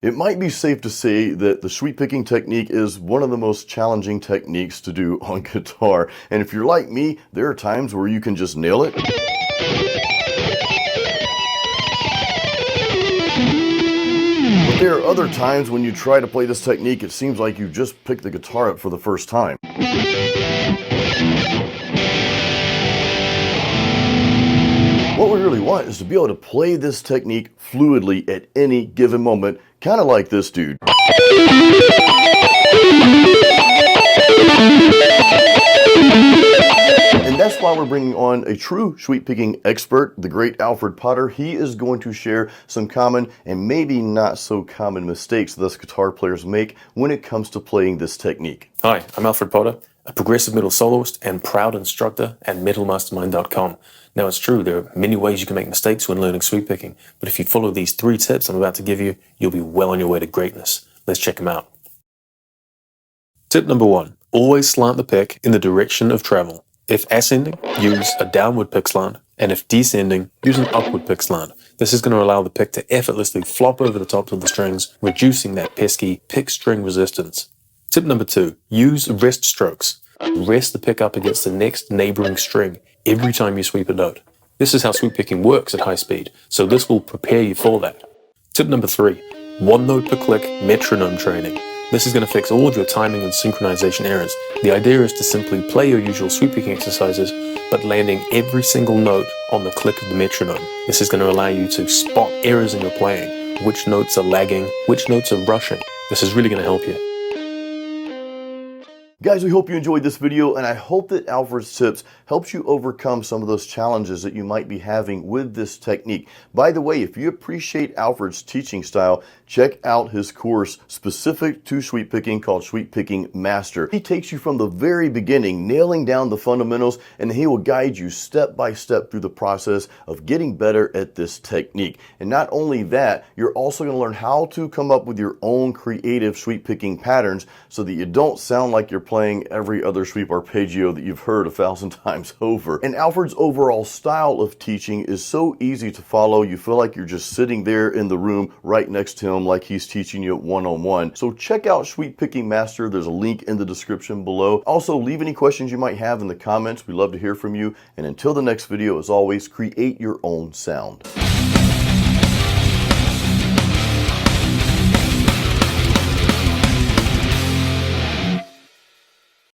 It might be safe to say that the sweep picking technique is one of the most challenging techniques to do on guitar. And if you're like me, there are times where you can just nail it. But there are other times when you try to play this technique, it seems like you just picked the guitar up for the first time. What we really want is to be able to play this technique fluidly at any given moment, kind of like this dude. And that's why we're bringing on a true sweep picking expert, the great Alfred Potter. He is going to share some common and maybe not so common mistakes that us guitar players make when it comes to playing this technique. Hi, I'm Alfred Potter, a progressive metal soloist and proud instructor at metalmastermind.com. Now, it's true, there are many ways you can make mistakes when learning sweep picking, but if you follow these 3 tips I'm about to give you, you'll be well on your way to greatness. Let's check them out. Tip number 1, always slant the pick in the direction of travel. If ascending, use a downward pick slant, and if descending, use an upward pick slant. This is going to allow the pick to effortlessly flop over the tops of the strings, reducing that pesky pick string resistance. Tip number 2, use rest strokes. Rest the pick up against the next neighboring string every time you sweep a note. This is how sweep picking works at high speed, so this will prepare you for that. Tip number 3, 1 note per click metronome training. This is going to fix all of your timing and synchronization errors. The idea is to simply play your usual sweep picking exercises, but landing every single note on the click of the metronome. This is going to allow you to spot errors in your playing, which notes are lagging, which notes are rushing. This is really going to help you. Guys, we hope you enjoyed this video, and I hope that Alfred's tips helps you overcome some of those challenges that you might be having with this technique. By the way, if you appreciate Alfred's teaching style, check out his course specific to sweep picking called Sweep Picking Master. He takes you from the very beginning, nailing down the fundamentals, and he will guide you step by step through the process of getting better at this technique. And not only that, you're also going to learn how to come up with your own creative sweep picking patterns so that you don't sound like you're playing every other sweep arpeggio that you've heard 1,000 times over. And Alfred's overall style of teaching is so easy to follow. You feel like you're just sitting there in the room right next to him like he's teaching you one-on-one. So check out Sweep Picking Master. There's a link in the description below. Also, leave any questions you might have in the comments. We'd love to hear from you. And until the next video, as always, create your own sound.